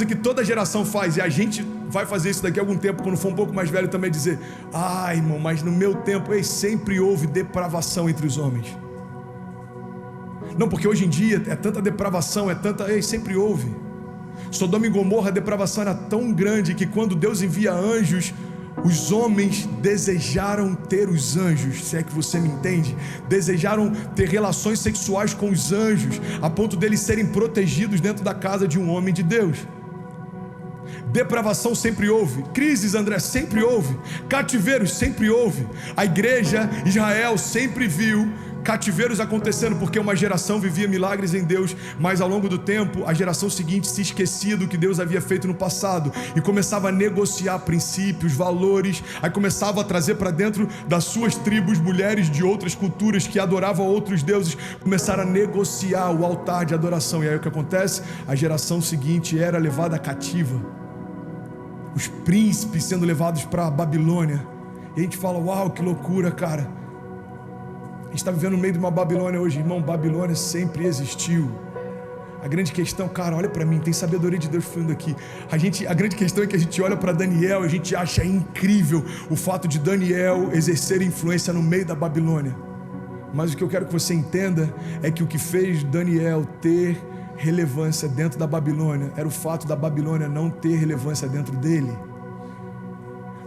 que toda geração faz, e a gente vai fazer isso daqui a algum tempo, quando for um pouco mais velho também, dizer: ah, irmão, mas no meu tempo, sempre houve depravação entre os homens. Não, porque hoje em dia é tanta depravação, sempre houve. Sodoma e Gomorra, a depravação era tão grande que quando Deus envia anjos, os homens desejaram ter os anjos, se é que você me entende, desejaram ter relações sexuais com os anjos, a ponto deles serem protegidos dentro da casa de um homem de Deus. Depravação sempre houve, crises, André, sempre houve, cativeiros sempre houve. A igreja, Israel, sempre viu cativeiros acontecendo, porque uma geração vivia milagres em Deus, mas ao longo do tempo, a geração seguinte se esquecia do que Deus havia feito no passado, e começava a negociar princípios, valores, aí começava a trazer para dentro das suas tribos, mulheres de outras culturas que adoravam outros deuses, começaram a negociar o altar de adoração, e aí o que acontece? A geração seguinte era levada cativa, os príncipes sendo levados para a Babilônia, e a gente fala: uau, que loucura, cara. A gente está vivendo no meio de uma Babilônia hoje, irmão. Babilônia sempre existiu. A grande questão, cara, olha para mim, tem sabedoria de Deus fluindo aqui. A grande questão é que a gente olha para Daniel, a gente acha incrível o fato de Daniel exercer influência no meio da Babilônia. Mas o que eu quero que você entenda é que o que fez Daniel ter relevância dentro da Babilônia era o fato da Babilônia não ter relevância dentro dele.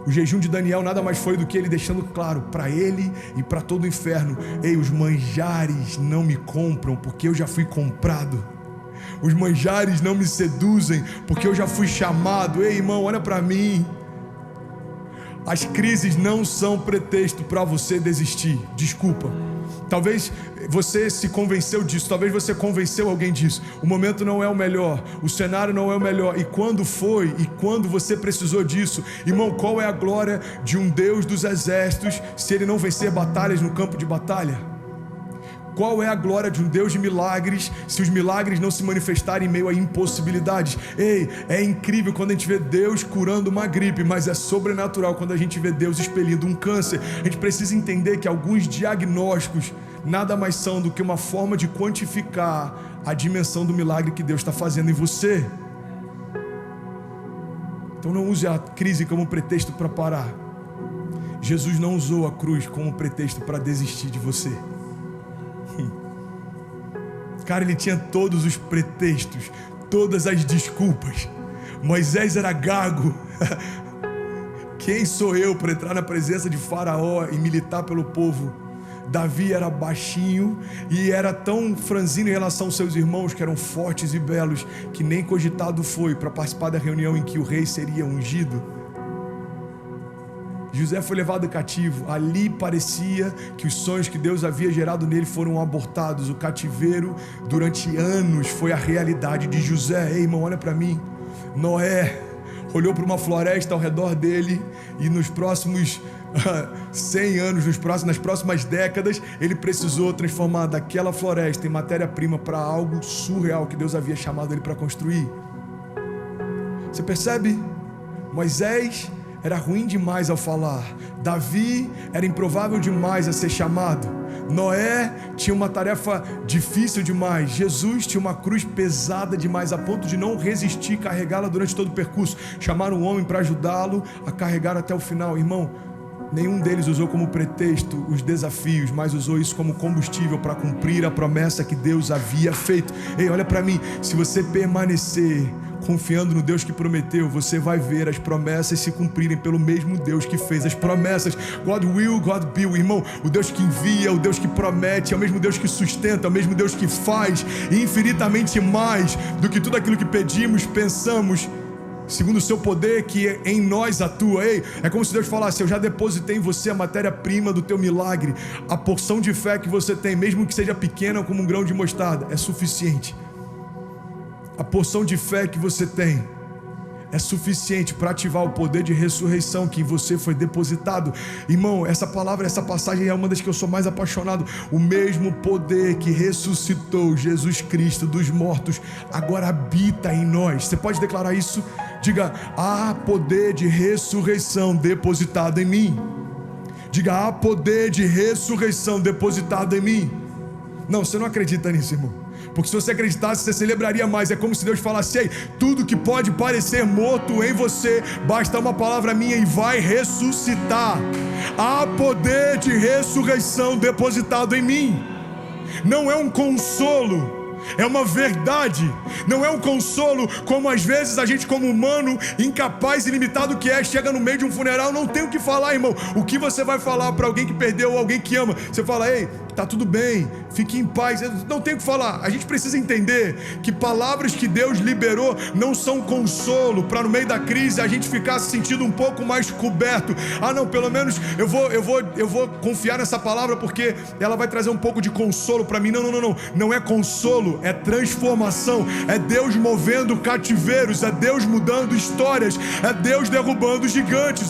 O jejum de Daniel nada mais foi do que ele deixando claro para ele e para todo o inferno: ei, os manjares não me compram, porque eu já fui comprado. Os manjares não me seduzem, porque eu já fui chamado. Ei, irmão, olha para mim. As crises não são pretexto para você desistir. Desculpa. Talvez você se convenceu disso, talvez você convenceu alguém disso. O momento não é o melhor, o cenário não é o melhor. E quando foi, e quando você precisou disso, irmão, qual é a glória de um Deus dos exércitos se ele não vencer batalhas no campo de batalha? Qual é a glória de um Deus de milagres se os milagres não se manifestarem em meio a impossibilidades? Ei, é incrível quando a gente vê Deus curando uma gripe, mas é sobrenatural quando a gente vê Deus expelindo um câncer. A gente precisa entender que alguns diagnósticos nada mais são do que uma forma de quantificar a dimensão do milagre que Deus está fazendo em você. Então não use a crise como pretexto para parar. Jesus não usou a cruz como pretexto para desistir de você. Cara, ele tinha todos os pretextos, todas as desculpas. Moisés era gago. Quem sou eu para entrar na presença de Faraó e militar pelo povo? Davi era baixinho e era tão franzino em relação aos seus irmãos, que eram fortes e belos, que nem cogitado foi para participar da reunião em que o rei seria ungido. José foi levado cativo. Ali parecia que os sonhos que Deus havia gerado nele foram abortados. O cativeiro durante anos foi a realidade de José. Ei, irmão, olha para mim. Noé olhou para uma floresta ao redor dele, e nos próximos 100 anos, nas próximas décadas, ele precisou transformar daquela floresta em matéria-prima para algo surreal que Deus havia chamado ele para construir. Você percebe? Moisés era ruim demais ao falar. Davi era improvável demais a ser chamado. Noé tinha uma tarefa difícil demais. Jesus tinha uma cruz pesada demais, a ponto de não resistir carregá-la durante todo o percurso. Chamaram um homem para ajudá-lo a carregar até o final. Irmão, nenhum deles usou como pretexto os desafios, mas usou isso como combustível para cumprir a promessa que Deus havia feito. Ei, olha para mim, se você permanecer confiando no Deus que prometeu, você vai ver as promessas se cumprirem pelo mesmo Deus que fez as promessas. God will, God be, irmão. O Deus que envia, o Deus que promete, é o mesmo Deus que sustenta, é o mesmo Deus que faz infinitamente mais do que tudo aquilo que pedimos, pensamos, segundo o seu poder que em nós atua. Ei, é como se Deus falasse: eu já depositei em você a matéria-prima do teu milagre. A porção de fé que você tem, mesmo que seja pequena como um grão de mostarda, é suficiente. A porção de fé que você tem é suficiente para ativar o poder de ressurreição que em você foi depositado. Irmão, essa palavra, essa passagem é uma das que eu sou mais apaixonado. O mesmo poder que ressuscitou Jesus Cristo dos mortos agora habita em nós. Você pode declarar isso? Diga: há poder de ressurreição depositado em mim. Diga: há poder de ressurreição depositado em mim. Não, você não acredita nisso, irmão. Porque se você acreditasse, você celebraria mais. É como se Deus falasse: ei, tudo que pode parecer morto em você, basta uma palavra minha e vai ressuscitar. Há poder de ressurreição depositado em mim. Não é um consolo, é uma verdade. Não é um consolo como às vezes a gente, como humano, incapaz e limitado que é, chega no meio de um funeral, não tem o que falar, irmão. O que você vai falar para alguém que perdeu ou alguém que ama? Você fala: ei, tá tudo bem, fique em paz. Não tem o que falar. A gente precisa entender que palavras que Deus liberou não são consolo para no meio da crise a gente ficar se sentindo um pouco mais coberto. Ah não, pelo menos eu vou confiar nessa palavra porque ela vai trazer um pouco de consolo para mim. Não é consolo, é transformação. É Deus movendo cativeiros, é Deus mudando histórias, é Deus derrubando gigantes.